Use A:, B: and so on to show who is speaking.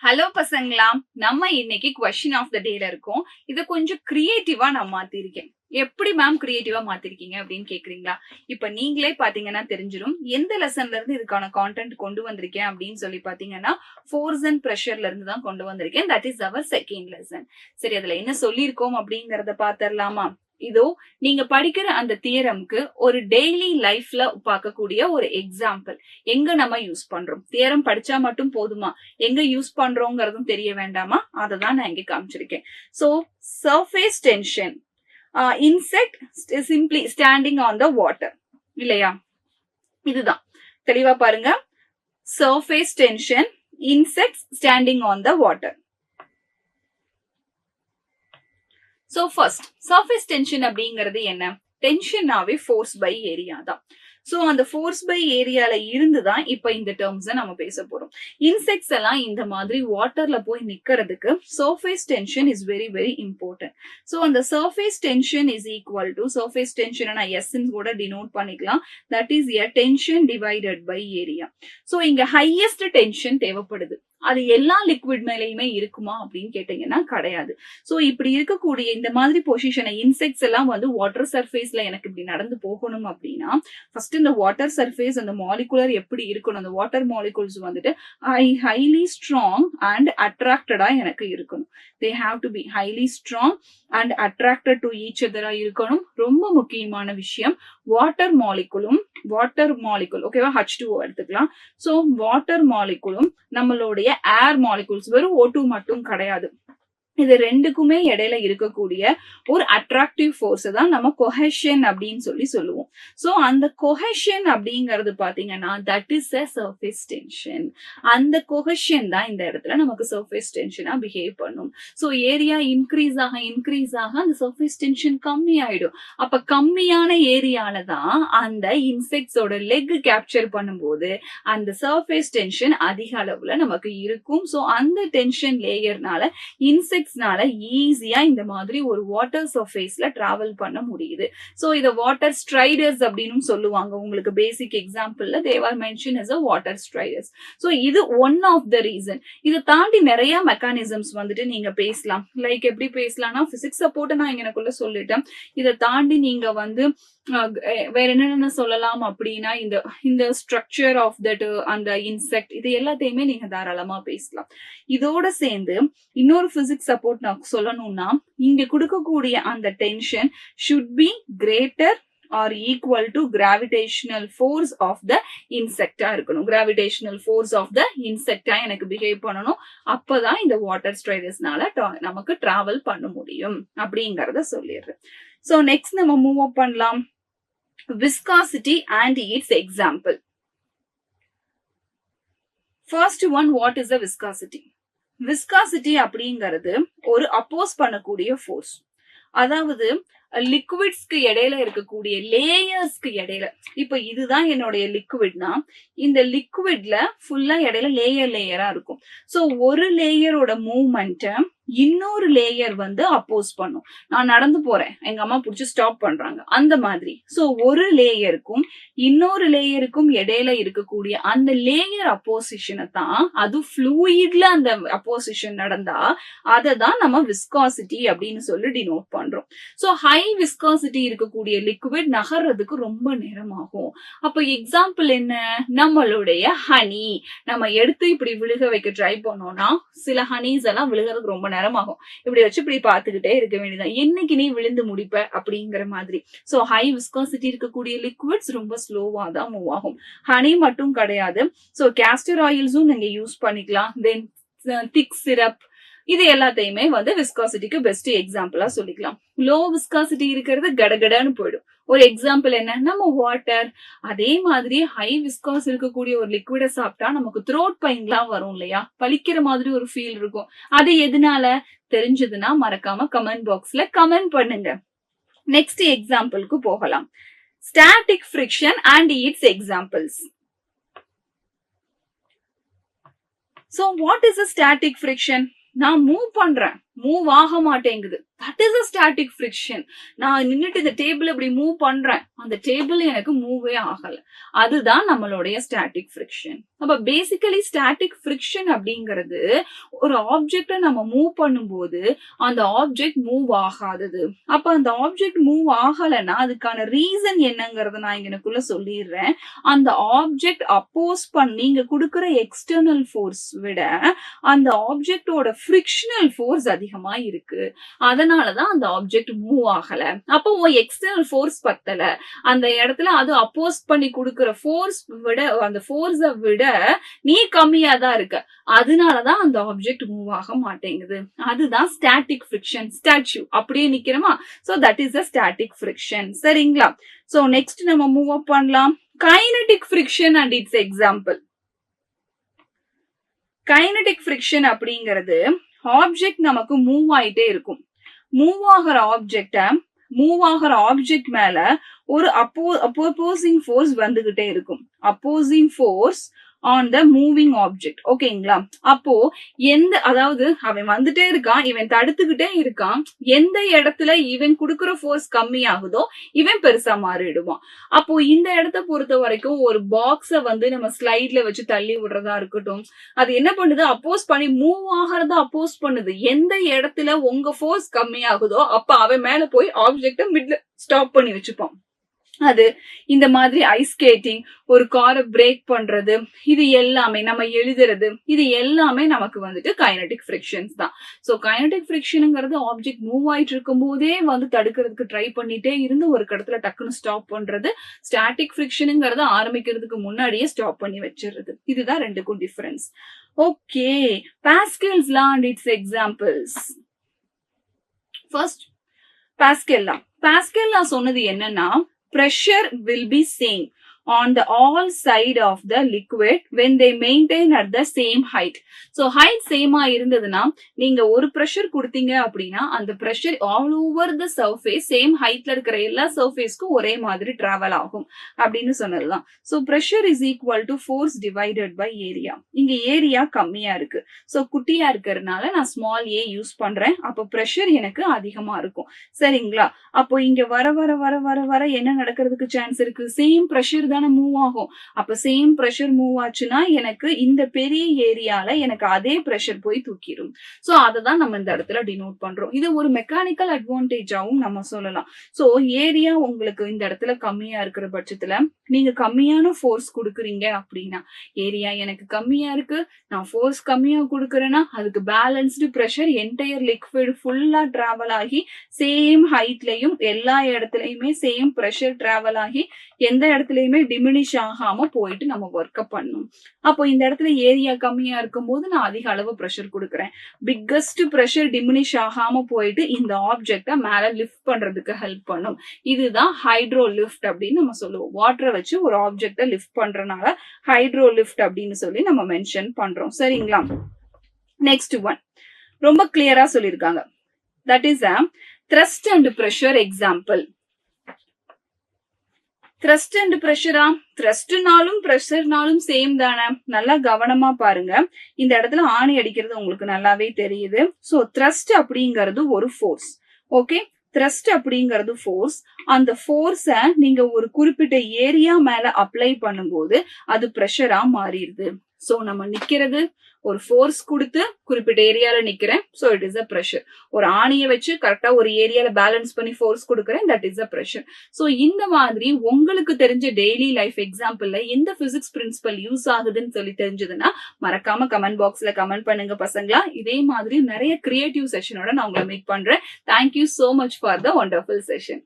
A: Hello பசங்களா, நம்ம இன்னைக்கு கொஸ்டின் ஆஃப் த டேல இருக்கோம். இத கொஞ்சம் கிரியேட்டிவா நான் மாத்திருக்கேன். எப்படி மேம் கிரியேட்டிவா மாத்திருக்கீங்க அப்படின்னு கேக்குறீங்களா? இப்ப நீங்களே பாத்தீங்கன்னா தெரிஞ்சிடும் எந்த லெசன்ல இருந்து இதுக்கான கான்டென்ட் கொண்டு வந்திருக்கேன் அப்படின்னு சொல்லி பாத்தீங்கன்னா ஃபோர்ஸ் அண்ட் ப்ரெஷர்ல இருந்து தான் கொண்டு வந்திருக்கேன். That is our second lesson. சரி, அதுல என்ன சொல்லியிருக்கோம் அப்படிங்கறத பாத்திரலாமா? இதோ நீங்க படிக்கிற அந்த தியரம்க்கு ஒரு டெய்லி லைஃப்ல பார்க்கக்கூடிய ஒரு எக்ஸாம்பிள் எங்க நம்ம யூஸ் பண்றோம். தியரம் படிச்சா மட்டும் போதுமா, எங்க யூஸ் பண்றோங்கிறதும் தெரிய வேண்டாமா? அதை தான் நான் இங்க காமிச்சிருக்கேன். So surface tension, insect simply standing on the water இல்லையா? இதுதான் தெளிவா பாருங்க. Surface tension, insects standing on the water. So first surface tension அப்படிங்கிறது என்ன? டென்ஷனாவே ஃபோர்ஸ் பை ஏரியா தான். சோ அந்த ஃபோர்ஸ் பை ஏரியால இருந்துதான் இப்ப இந்த டேர்ம்ஸ் நம்ம பேச போறோம். இன்செக்ட்ஸ் எல்லாம் இந்த மாதிரி வாட்டர்ல போய் நிக்கிறதுக்கு surface tension is very very important. So அந்த surface tension is equal to surface tension நான் எஸ் கூட டினோட் பண்ணிக்கலாம். That is a tension divided by area. So இங்க ஹையஸ்ட் டென்ஷன் தேவைப்படுது. அது எல்லா லிக்விட் மேலயுமே இருக்குமா அப்படின்னு கேட்டீங்கன்னா கிடையாது. சோ இப்படி இருக்கக்கூடிய இந்த மாதிரி பொசிஷனை இன்செக்ட்ஸ் எல்லாம் வந்து வாட்டர் சர்ஃபேஸ்ல எனக்கு இப்படி நடந்து போகணும் அப்படின்னா ஃபர்ஸ்ட் இந்த வாட்டர் சர்ஃபேஸ் அந்த மாலிகுலர் எப்படி இருக்கணும், அந்த வாட்டர் மாலிகுல்ஸ் வந்துட்டு ஹைலி ஸ்ட்ராங் அண்ட் அட்ராக்டடா எனக்கு இருக்கணும். They have to be highly strong and attracted to each அதரா இருக்கணும். ரொம்ப முக்கியமான விஷயம், வாட்டர் மாலிகுல் ஓகேவா, H2O எடுத்துக்கலாம். சோ வாட்டர் மாலிகுலும் நம்மளுடைய ஏர் மாலிகுல்ஸ் வெறும் O2 மட்டும் கிடையாது. இது ரெண்டுக்குமே இடையில இருக்கக்கூடிய ஒரு அட்ராக்டிவ் ஃபோர்ஸ் தான் நம்ம கொஹெஷன் அப்படின்னு சொல்லுவோம். சோ அந்த கொஹெஷன் அப்படிங்கிறது பாத்தீங்கன்னா that is a surface tension. அந்த கொஹெஷன் தான் இந்த இடத்துல நமக்கு சர்ஃபேஸ் டென்ஷனா பிஹேவ் பண்ணும். சோ ஏரியா இன்க்ரீஸ் ஆக அந்த சர்ஃபேஸ் டென்ஷன் கம்மி ஆயிடும். அப்ப கம்மியான ஏரியால தான் அந்த இன்செக்ட்ஸோட லெக் கேப்சர் பண்ணும்போது அந்த சர்ஃபேஸ் டென்ஷன் அதிக அளவுல நமக்கு இருக்கும். சோ அந்த டென்ஷன் லேயர்னால இன்செக்ட் ஈஸியா இந்த மாதிரி ஒரு வாட்டர் சர்ஃபேஸ்ல டிராவல் பண்ண முடியுது. சோ இத வாட்டர் ஸ்ட்ரைடர்ஸ் அப்படின்னு சொல்லுவாங்க. உங்களுக்கு பேசிக் எக்ஸாம்பிள்ல they were mentioned as a water striders. So இது ஒன் ஆஃப் த ரீசன். இதை தாண்டி நிறைய மெக்கானிசம்ஸ் வந்துட்டு நீங்க பேசலாம். லைக் எப்படி பேசலாம்னா பிசிக்ஸ் சப்போர்ட் நான் எனக்குள்ள சொல்லிட்டேன். இதை தாண்டி நீங்க வந்து வேற என்னென்ன சொல்லலாம் அப்படின்னா இந்த ஸ்ட்ரக்சர் ஆஃப் தட் அந்த இன்செக்ட் இது எல்லாத்தையுமே நீங்க தாராளமா பேசலாம். இதோட சேர்ந்து இன்னொரு பிசிக்ஸ் சப்போர்ட் நான் சொல்லணும்னா இங்க கொடுக்கக்கூடிய அந்த tension should be greater or equal to gravitational force of the insect இருக்கணும். gravitational force of the insect எனக்கு பிஹேவ் பண்ணணும். அப்பதான் இந்த வாட்டர் ஸ்ட்ரைடர்ஸ்னால நமக்கு டிராவல் பண்ண முடியும் அப்படிங்கறத சொல்லிடுறேன். சோ நெக்ஸ்ட் நம்ம மூவ் அப் பண்ணலாம். viscosity and its example. First one, what is the viscosity? Viscosity அப்படிங்கிறது ஒரு அப்போஸ் பண்ணக்கூடிய ஃபோர்ஸ். அதாவது லிக்விட்ஸ்க்கு இடையில இருக்கக்கூடிய லேயர்ஸ்க்கு இடையில, இப்ப இதுதான் என்னுடைய லிக்விட்னா இந்த லிக்விட்ல ஃபுல்லா இடையில லேயரா இருக்கும். சோ ஒரு லேயரோட மூவ்மெண்ட்டை இன்னொரு லேயர் வந்து அப்போஸ் பண்ணும். நான் நடந்து போறேன், எங்க அம்மா புடிச்சு ஸ்டாப் பண்றாங்க, அந்த மாதிரி. சோ ஒரு லேயருக்கும் இன்னொரு லேயருக்கும் இடையில இருக்கக்கூடிய அந்த லேயர் அப்போசிஷனை தான், அது ஃப்ளூயிட்ல அந்த அப்போசிஷன் நடந்தா அதை தான் நம்ம விஸ்காசிட்டி அப்படின்னு சொல்லி டினோட் பண்றோம். சோ ஹை விஸ்காசிட்டி இருக்கக்கூடிய லிக்விட் நகர்றதுக்கு ரொம்ப நேரம் ஆகும். அப்ப எக்ஸாம்பிள் என்ன? நம்மளுடைய ஹனி நம்ம எடுத்து இப்படி விழுக வைக்க ட்ரை பண்ணோம்னா சில ஹனிஸ் எல்லாம் விழுகிறதுக்கு ரொம்ப நேரமாகும். இப்படி வச்சு இப்படி பார்த்துக்கிட்டே இருக்க வேண்டியதான், என்னைக்கு நீ விழுந்து முடிப்ப அப்படிங்கிற மாதிரி. சோ ஹை விஸ்காசிட்டி இருக்கக்கூடிய லிக்விட்ஸ் ரொம்ப ஸ்லோவா தான் மூவ் ஆகும். ஹனி மட்டும் கிடையாது, சோ கேஸ்டர் ஆயில்ஸும் நீங்க யூஸ் பண்ணிக்கலாம். தென் திக் சிரப், இது எல்லாத்தையுமே வந்து விஸ்காசிட்டிக்கு பெஸ்ட் எக்ஸாம்பிளா சொல்லிக்கலாம். லோ விஸ்காசிட்டி இருக்கிறது கடகடன்னு போயிடும். ஒரு எக்ஸாம்பிள் என்ன? நம்ம வாட்டர். அதே மாதிரி ஹை விஸ்காஸ் இருக்கக்கூடிய ஒரு லிக்விட சாப்பிட்டா நமக்கு த்ரோட் பெயின்லாம் வரும் இல்லையா, பலிக்கிற மாதிரி ஒரு ஃபீல் இருக்கும். அது எதனால தெரிஞ்சதுன்னா மறக்காம கமெண்ட் பாக்ஸ்ல கமெண்ட் பண்ணுங்க. நெக்ஸ்ட் எக்ஸாம்பிளுக்கு போகலாம். Static friction and its examples. So what is a static friction? நான் மூவ் பண்றேன், மூவ் ஆக மாட்டேங்குது. That is a static friction. நான் நின்னுட்டு இந்த டேபிள் இப்படி மூவ் பண்றேன், அந்த டேபிள் எனக்கு மூவே ஆகல. அதுதான் நம்மளுடைய ஸ்டாட்டிக் ஃபிரிக்ஷன். அப்ப பேசிக்கலி ஸ்டாட்டிக் ஃபிரிக்ஷன் அப்படிங்கிறது ஒரு ஆப்ஜெக்ட நம்ம மூவ் பண்ணும்போது அந்த ஆப்ஜெக்ட் மூவ் ஆகாதது. அப்ப அந்த ஆப்ஜெக்ட் மூவ் ஆகலைன்னா அதுக்கான ரீசன் என்னங்கறத நான் இங்கனக்குள்ள சொல்லிடுறேன். அந்த ஆப்ஜெக்ட் அப்போஸ் நீங்க கொடுக்கிற எக்ஸ்டர்னல் ஃபோர்ஸ் விட அந்த ஆப்ஜெக்டோட ஃபிரிக்ஷனல் ஃபோர்ஸ் அதிகமா இருக்கு. அதனாலதான் அந்த ஆப்ஜெக்ட் மூவ் ஆகல. அப்போ எக்ஸ்டர்னல் ஃபோர்ஸ் பத்தல, அந்த இடத்துல அது அப்போஸ் பண்ணி கொடுக்கிற ஃபோர்ஸ் விட அந்த ஃபோர்ஸை விட நீ கம்மியா தான் இருக்க, அதனாலதான் அந்த ஆப்ஜெக்ட் மூவ் ஆக மாட்டேங்குது. அதுதான் ஸ்டாட்டிக் ஃபிரிக்ஷன். ஸ்டாச்சு அப்படியே நிக்கிறோமா, so that is a static friction. சரிங்களா? சோ நெக்ஸ்ட் நம்ம மூவ் அப் பண்ணலாம். Kinetic friction and its example. Kinetic friction அப்படிங்கிறது ஆப்ஜெக்ட் நமக்கு மூவ் ஆயிட்டே இருக்கும். மூவ் ஆகிற ஆப்ஜெக்ட் மேல ஒரு அப்போசிங் ஃபோர்ஸ் வந்துகிட்டே இருக்கும். Opposing force on the moving object. ஓகேங்களா? அப்போ அதாவது அவன் வந்துட்டே இருக்கான், இவன் தடுத்துக்கிட்டே இருக்கான். எந்த இடத்துல இவன் கொடுக்கிற ஃபோர்ஸ் கம்மி ஆகுதோ இவன் பெருசா மாறிடுவான். அப்போ இந்த இடத்த பொறுத்த வரைக்கும் ஒரு பாக்ஸ நம்ம ஸ்லைட்ல வச்சு தள்ளி விடுறதா இருக்கட்டும், அது என்ன பண்ணுது, அப்போஸ் பண்ணி மூவ் ஆகிறத அப்போஸ் பண்ணுது. எந்த இடத்துல உங்க ஃபோர்ஸ் கம்மி ஆகுதோ அப்ப அவன் மேல போய் ஆப்ஜெக்ட மிட்ல ஸ்டாப் பண்ணி வச்சுப்பான். அது இந்த மாதிரி ஐஸ் ஸ்கேட்டிங், ஒரு காரை பிரேக் பண்றது, இது எல்லாமே நம்ம எழுதுறது, இது எல்லாமே நமக்கு கைனடிக் ஃபிரிக்ஷன்ஸ் தான். சோ கைனடிக் ஃபிரிக்ஷனுங்கிறது ஆப்ஜெக்ட் மூவ் ஆயிட்டு இருக்கும் போதே தடுக்கிறதுக்கு ட்ரை பண்ணிட்டே இருந்து ஒரு இடத்துல டக்குன்னு ஸ்டாப் பண்றது. ஸ்டாட்டிக் ஃபிரிக்ஷனுங்கிறது ஆரம்பிக்கிறதுக்கு முன்னாடியே ஸ்டாப் பண்ணி வச்சிருது. இதுதான் ரெண்டுக்கும் difference. Okay, Pascal's law and its examples. First Pascal law சொன்னது என்னன்னா, pressure will be same on the all side of the liquid when they maintain at the same height. So height same இருந்ததுன்னா நீங்க ஒரு pressure கொடுத்தீங்க அப்படின்னா அந்த pressure all over the surface same heightல இருக்கிற எல்லா surfaceக்கும் ஒரே மாதிரி travel ஆகும் அப்படின்னு சொன்னதுதான். So pressure is equal to force divided by area. இங்க ஏரியா கம்மியா இருக்கு, so குட்டியா இருக்கிறதுனால நான் small a யூஸ் பண்றேன். அப்ப pressure எனக்கு அதிகமா இருக்கும். சரிங்களா? அப்போ இங்க வர வர வர வர வர என்ன நடக்கிறதுக்கு சான்ஸ் இருக்கு, சேம் pressure தானே மூவ் ஆகும். அப்ப சேம் பிரஷர் மூவ் ஆச்சுன்னா எனக்கு இந்த பெரிய ஏரியால எனக்கு அதே பிரஷர் போய் தூக்கிடும். சோ அததான் நம்ம இந்த இடத்துல டினோட் பண்றோம். இது ஒரு மெக்கானிக்கல் அட்வான்டேஜாவும் நம்ம சொல்லலாம். சோ ஏரியா உங்களுக்கு இந்த இடத்துல கம்மியா இருக்கிற பட்சத்துல நீங்க கம்மியான ஃபோர்ஸ் கொடுக்குறீங்க அப்படின்னா, ஏரியா எனக்கு கம்மியா இருக்கு, நான் ஃபோர்ஸ் கம்மியா கொடுக்குறேன்னா அதுக்கு பேலன்ஸ்டு பிரஷர் என்டையர் லிக்விட் ஃபுல்லா டிராவல் ஆகி சேம் ஹைட்லயும் எல்லா இடத்துலயுமே சேம் பிரஷர் டிராவல் ஆகி எந்த இடத்துலயுமே டிமினிஷ் ஆகாம போயிட்டு நம்ம ஒர்க் பண்ணும். அப்போ இந்த இடத்துல ஏரியா கம்மியா இருக்கும் போது நான் அதிக அளவு பிரஷர் கொடுக்குறேன். பிக்கஸ்ட் பிரஷர் டிமினிஷ் ஆகாம போயிட்டு இந்த ஆப்ஜெக்ட மேல லிஃப்ட் பண்றதுக்கு ஹெல்ப் பண்ணும். இதுதான் ஹைட்ரோ லிஃப்ட் அப்படின்னு நம்ம சொல்லுவோம். வாட்டரை வச்சு ஒரு ஆப்ஜெக்ட லிஃப்ட் பண்றதுனால ஹைட்ரோ லிஃப்ட் அப்படின்னு சொல்லி நம்ம மென்ஷன் பண்றோம். சரிங்களா? நெக்ஸ்ட் ஒன் ரொம்ப கிளியரா சொல்லியிருக்காங்க. That is a thrust and pressure example. Thrust and பிரஷரா? த்ரஸ்ட்னாலும் பிரஷர்னாலும் சேம் தானே. நல்லா கவனமா பாருங்க. இந்த இடத்துல ஆணி அடிக்கிறது உங்களுக்கு நல்லாவே தெரியுது. சோ த்ரஸ்ட் அப்படிங்கிறது ஒரு ஃபோர்ஸ். ஓகே, த்ரஸ்ட் அப்படிங்கிறது ஃபோர்ஸ். அந்த ஃபோர்ஸ நீங்க ஒரு குறிப்பிட்ட ஏரியா மேல அப்ளை பண்ணும்போது அது பிரஷரா மாறிடுது. சோ நம்ம நிக்கிறது ஒரு ஃபோர்ஸ் கொடுத்து குறிப்பிட்ட ஏரியால நிக்கிறேன், so it is a pressure. ஒரு ஆணியை வச்சு கரெக்டா ஒரு ஏரியால பேலன்ஸ் பண்ணி ஃபோர்ஸ் கொடுக்குறேன், that is a pressure. So இந்த மாதிரி உங்களுக்கு தெரிஞ்ச டெய்லி லைஃப் எக்ஸாம்பிள்ல எந்த பிசிக்ஸ் பிரின்சிபல் யூஸ் ஆகுதுன்னு சொல்லி தெரிஞ்சதுன்னா மறக்காம கமெண்ட் பாக்ஸ்ல கமெண்ட் பண்ணுங்க பசங்களா. இதே மாதிரி நிறைய கிரியேட்டிவ் செஷனோட நான் உங்களை மீட் பண்றேன். Thank you so much for the wonderful session.